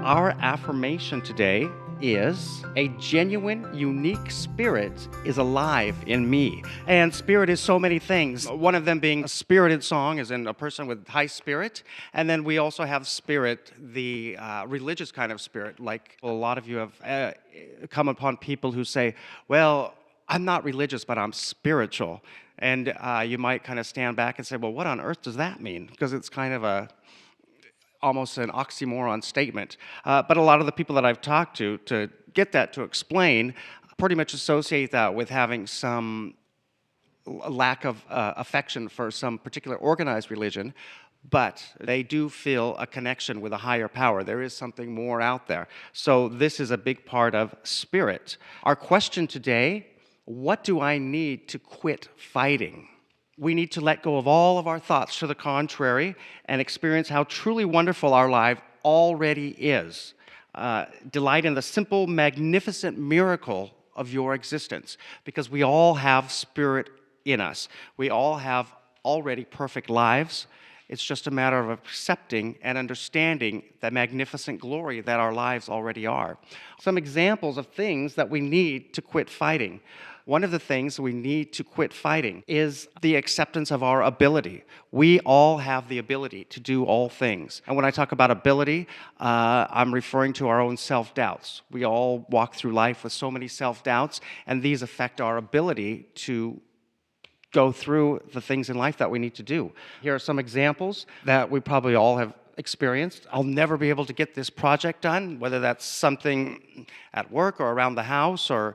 Our affirmation today is a genuine, unique spirit is alive in me. And spirit is so many things. One of them being a spirited song, as in a person with high spirit. And then we also have spirit, the religious kind of spirit. Like a lot of you have come upon people who say, well, I'm not religious, but I'm spiritual. And you might kind of stand back and say, well, what on earth does that mean? Because it's kind of almost an oxymoron statement. But a lot of the people that I've talked to get that to explain, pretty much associate that with having some lack of affection for some particular organized religion, but they do feel a connection with a higher power. There is something more out there. So this is a big part of spirit. Our question today, what do I need to quit fighting? We need to let go of all of our thoughts to the contrary and experience how truly wonderful our life already is. Delight in the simple, magnificent miracle of your existence, because we all have spirit in us. We all have already perfect lives. It's just a matter of accepting and understanding the magnificent glory that our lives already are. Some examples of things that we need to quit fighting. One of the things we need to quit fighting is the acceptance of our ability. We all have the ability to do all things. And when I talk about ability, I'm referring to our own self-doubts. We all walk through life with so many self-doubts, and these affect our ability to go through the things in life that we need to do. Here are some examples that we probably all have experienced. I'll never be able to get this project done, whether that's something at work or around the house or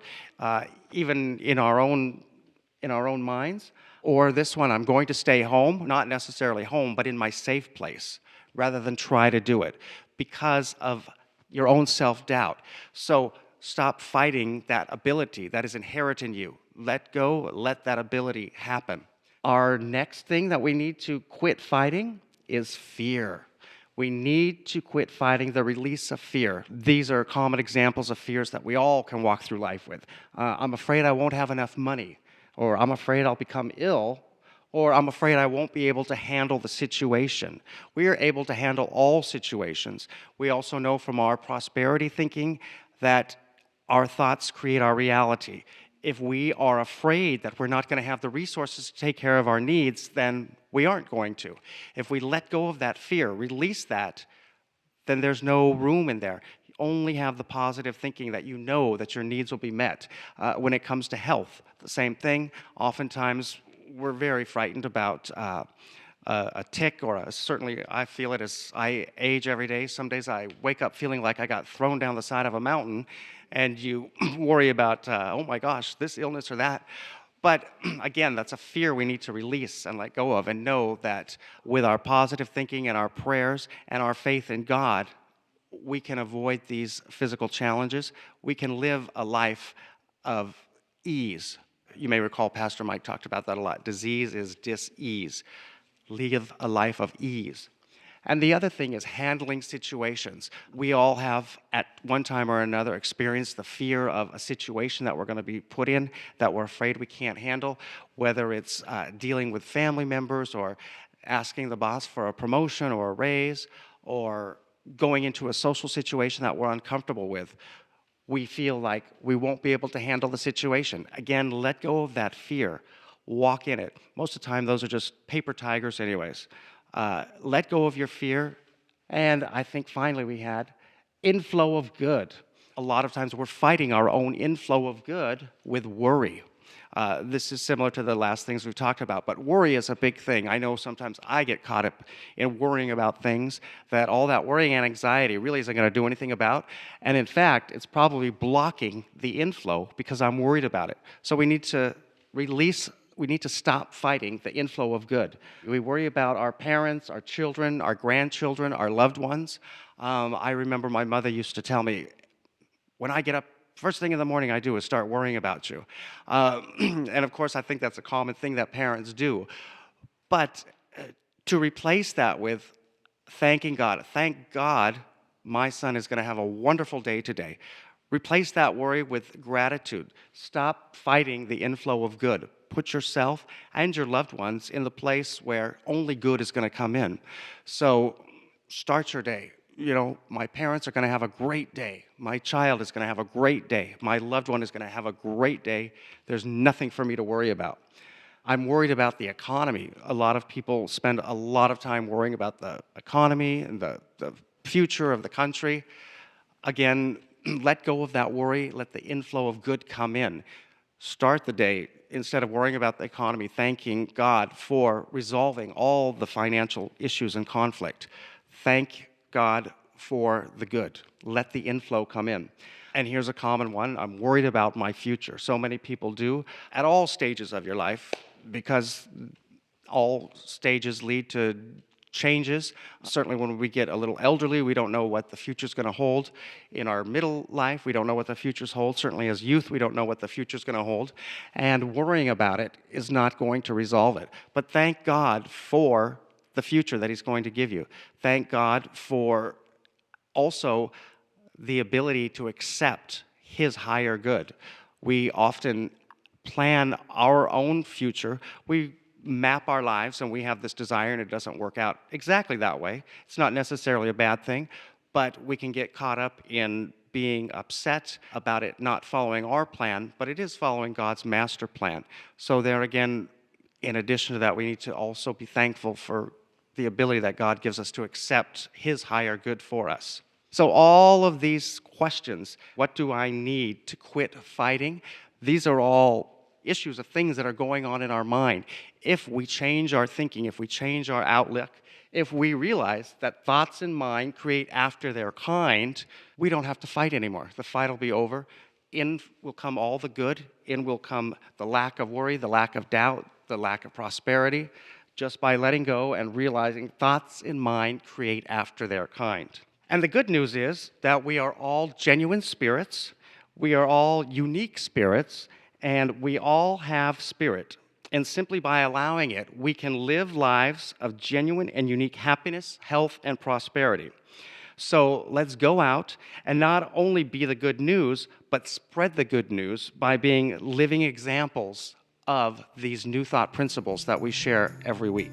even in our own minds. Or this one, I'm going to stay home, not necessarily home, but in my safe place, rather than try to do it because of your own self-doubt. So stop fighting that ability that is inherent in you. Let go, let that ability happen. Our next thing that we need to quit fighting is fear. We need to quit fighting the release of fear. These are common examples of fears that we all can walk through life with. I'm afraid I won't have enough money, or I'm afraid I'll become ill, or I'm afraid I won't be able to handle the situation. We are able to handle all situations. We also know from our prosperity thinking that our thoughts create our reality. If we are afraid that we're not going to have the resources to take care of our needs, then we aren't going to. If we let go of that fear, release that, then there's no room in there. You only have the positive thinking that you know that your needs will be met. When it comes to health, the same thing. Oftentimes, we're very frightened about a tick, or certainly I feel it as I age every day. Some days I wake up feeling like I got thrown down the side of a mountain, and you worry about, oh my gosh, this illness or that. But again, that's a fear we need to release and let go of, and know that with our positive thinking and our prayers and our faith in God, we can avoid these physical challenges. We can live a life of ease. You may recall Pastor Mike talked about that a lot. Disease is dis-ease. Live a life of ease. And the other thing is handling situations. We all have, at one time or another, experienced the fear of a situation that we're going to be put in that we're afraid we can't handle, whether it's dealing with family members, or asking the boss for a promotion or a raise, or going into a social situation that we're uncomfortable with. We feel like we won't be able to handle the situation. Again, let go of that fear. Walk in it. Most of the time, those are just paper tigers anyways. Let go of your fear. And I think finally we had inflow of good. A lot of times we're fighting our own inflow of good with worry. This is similar to the last things we've talked about, but worry is a big thing. I know sometimes I get caught up in worrying about things that all that worrying and anxiety really isn't going to do anything about. And in fact, it's probably blocking the inflow because I'm worried about it. So we need to stop fighting the inflow of good. We worry about our parents, our children, our grandchildren, our loved ones. I remember my mother used to tell me, when I get up, first thing in the morning I do is start worrying about you. And of course, I think that's a common thing that parents do. But to replace that with thanking God, thank God my son is going to have a wonderful day today. Replace that worry with gratitude. Stop fighting the inflow of good. Put yourself and your loved ones in the place where only good is going to come in. So start your day. my parents are going to have a great day. My child is going to have a great day. My loved one is going to have a great day. There's nothing for me to worry about. I'm worried about the economy. A lot of people spend a lot of time worrying about the economy and the future of the country. Again, let go of that worry. Let the inflow of good come in. Start the day, instead of worrying about the economy, thanking God for resolving all the financial issues and conflict. Thank God for the good. Let the inflow come in. And here's a common one. I'm worried about my future. So many people do at all stages of your life, because all stages lead to changes. Certainly when we get a little elderly, we don't know what the future's going to hold. In our middle life, we don't know what the future's hold. Certainly as youth, we don't know what the future's going to hold. And worrying about it is not going to resolve it. But thank God for the future that He's going to give you. Thank God for also the ability to accept His higher good. We often plan our own future. We map our lives and we have this desire and it doesn't work out exactly that way. It's not necessarily a bad thing, but we can get caught up in being upset about it not following our plan, but it is following God's master plan. So there again, in addition to that, we need to also be thankful for the ability that God gives us to accept His higher good for us. So all of these questions, what do I need to quit fighting? These are all issues of things that are going on in our mind. If we change our thinking, if we change our outlook, if we realize that thoughts in mind create after their kind, we don't have to fight anymore. The fight will be over. In will come all the good. In will come the lack of worry, the lack of doubt, the lack of prosperity, just by letting go and realizing thoughts in mind create after their kind. And the good news is that we are all genuine spirits. We are all unique spirits, and we all have spirit. And simply by allowing it, we can live lives of genuine and unique happiness, health, and prosperity. So let's go out and not only be the good news, but spread the good news by being living examples of these new thought principles that we share every week.